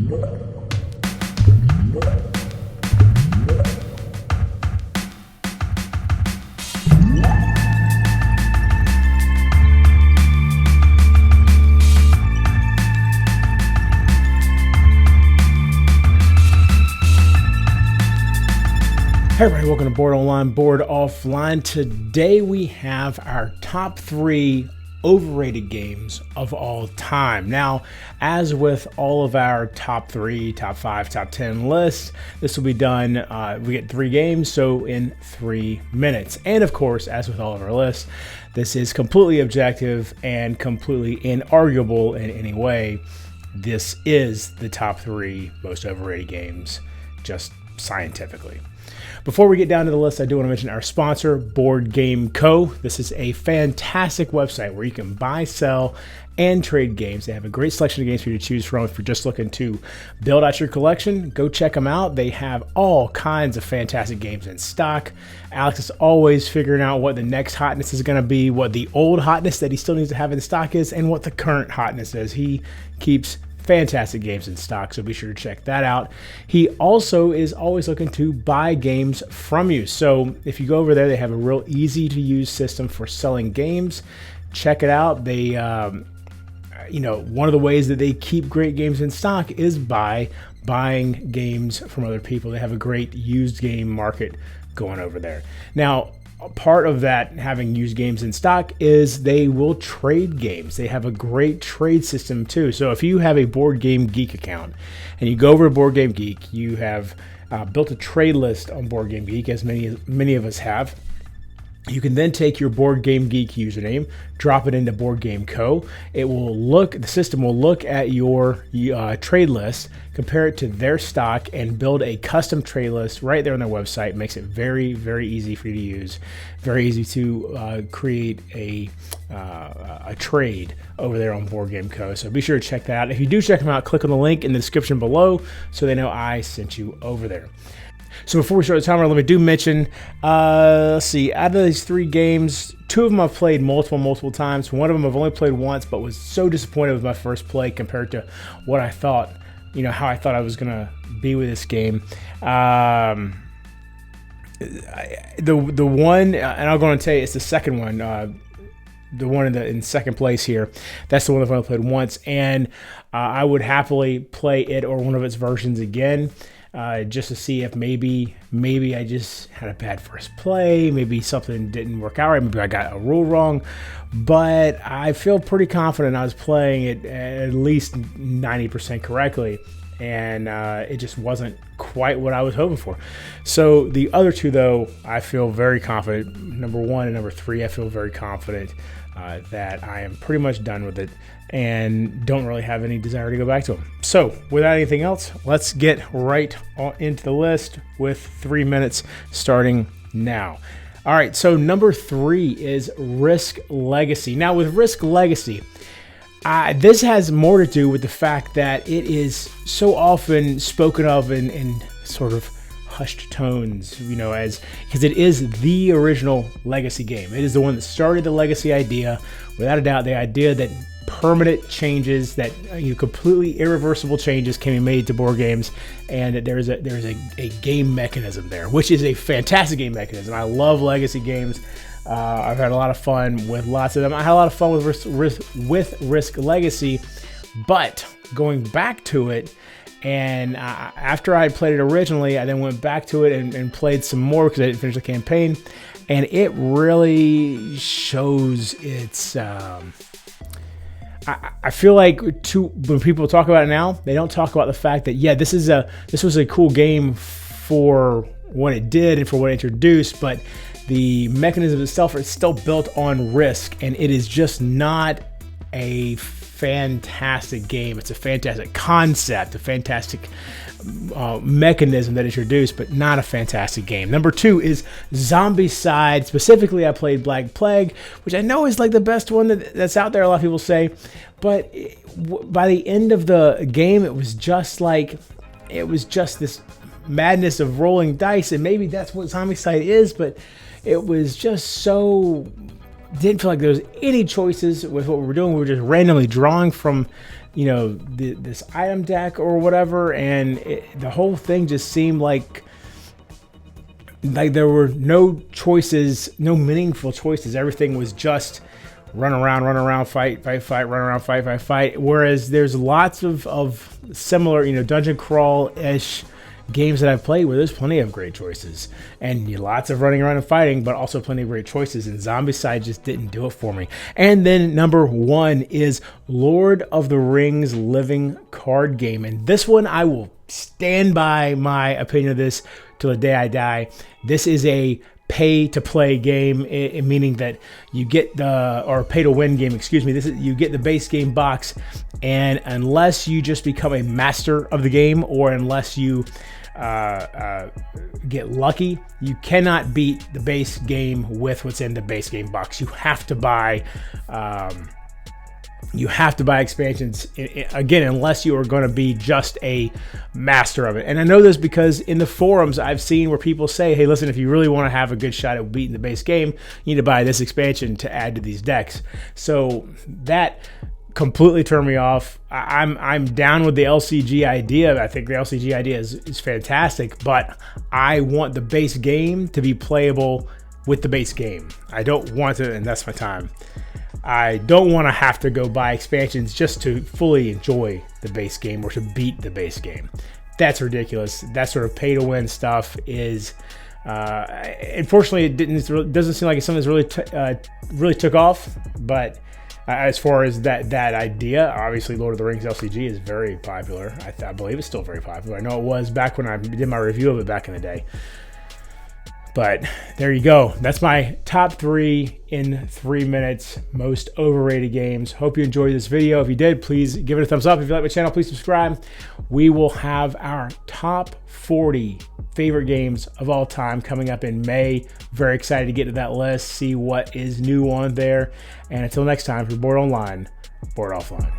Hey everybody, welcome to Board Online, Board Offline. Today we have our top 3 overrated games of all time. Now, as with all of our top 3, top 5, top 10 lists, this will be done, we get 3 games, so in 3 minutes. And of course, as with all of our lists, this is completely objective and completely inarguable in any way. This is the top 3 most overrated games, just scientifically. Before we get down to the list, I do want to mention our sponsor, Board Game Co. This is a fantastic website where you can buy, sell, and trade games. They have a great selection of games for you to choose from. If you're just looking to build out your collection, go check them out. They have all kinds of fantastic games in stock. Alex is always figuring out what the next hotness is going to be, what the old hotness that he still needs to have in stock is, and what the current hotness is. He keeps fantastic games in stock, so be sure to check that out. He also is always looking to buy games from you. So if you go over there, they have a real easy to use system for selling games. Check it out. They, one of the ways that they keep great games in stock is by buying games from other people. They have a great used game market going over there. Now, part of that, having used games in stock, is they will trade games. They have a great trade system too. So if you have a Board Game Geek account and you go over to Board Game Geek, you have built a trade list on Board Game Geek, as many of us have. You can then take your Board Game Geek username, drop it into Board Game Co. The system will look at your trade list, compare it to their stock, and build a custom trade list right there on their website. It makes it very, very easy for you to use. Very easy to create a trade over there on Board Game Co. So be sure to check that out. If you do check them out, click on the link in the description below so they know I sent you over there. So before we start the timer, let me do mention, let's see, out of these 3 games, 2 of them I've played multiple times. One of them I've only played once, but was so disappointed with my first play compared to what I thought, how I thought I was going to be with this game. The one, and I'll go and tell you, it's the second one, the one in second place here. That's the one I've only played once, and I would happily play it or one of its versions again. Just to see if maybe I just had a bad first play, maybe something didn't work out right, maybe I got a rule wrong, but I feel pretty confident I was playing it at least 90% correctly, and it just wasn't quite what I was hoping for. So the other 2, though, I feel very confident. Number 1 and number 3, I feel very confident that I am pretty much done with it and don't really have any desire to go back to them. So without anything else, let's get right into the list with 3 minutes starting now. All right, so number 3 is Risk Legacy. Now with Risk Legacy, this has more to do with the fact that it is so often spoken of in sort of hushed tones, because it is the original Legacy game. It is the one that started the Legacy idea, without a doubt. The idea that permanent changes, that completely irreversible changes can be made to board games, and that there's a game mechanism there, which is a fantastic game mechanism. I love Legacy games. I've had a lot of fun with lots of them. I had a lot of fun with Risk Legacy, but going back to it, and after I had played it originally, I then went back to it and played some more because I didn't finish the campaign, and it really shows its... I feel like when people talk about it now, they don't talk about the fact that, yeah, this was a cool game for what it did and for what it introduced, but the mechanism itself is still built on Risk, and it is just not a fantastic game. It's a fantastic concept, a fantastic mechanism that introduced, but not a fantastic game. Number 2 is Zombicide. Specifically, I played Black Plague, which I know is like the best one that's out there, a lot of people say, but by the end of the game, it was just this madness of rolling dice, and maybe that's what Zombicide is, but it was just so... didn't feel like there was any choices with what we were doing. We were just randomly drawing from you know, this item deck or whatever, and the whole thing just seemed like there were no choices, no meaningful choices. Everything was just run around, fight, run around, fight. Whereas there's lots of similar, you know, dungeon crawl-ish games that I've played where there's plenty of great choices and lots of running around and fighting, but also plenty of great choices. And Zombicide just didn't do it for me. And then number 1 is Lord of the Rings living card game. And this one, I will stand by my opinion of this till the day I die. This is a pay-to-play game, meaning that you get or pay-to-win game, excuse me. You get the base game box, and unless you just become a master of the game, or unless you get lucky, you cannot beat the base game with what's in the base game box. You have to buy expansions, again, unless you are going to be just a master of it. And I know this because in the forums I've seen where people say, hey, listen, if you really want to have a good shot at beating the base game, you need to buy this expansion to add to these decks. So that completely turned me off. I'm down with the LCG idea. I think the LCG idea is fantastic, but I want the base game to be playable with the base game. I don't want to invest my time. I don't want to have to go buy expansions just to fully enjoy the base game or to beat the base game. That's ridiculous. That sort of pay-to-win stuff is, unfortunately, it doesn't seem like it's something that's really took off. But as far as that idea, obviously, Lord of the Rings LCG is very popular. I believe it's still very popular. I know it was back when I did my review of it back in the day. But there you go. That's my top 3 in 3 minutes most overrated games. Hope you enjoyed this video. If you did, please give it a thumbs up. If you like my channel, please subscribe. We will have our top 40 favorite games of all time coming up in May. Very excited to get to that list, see what is new on there. And until next time, for Bored Online, Bored Offline.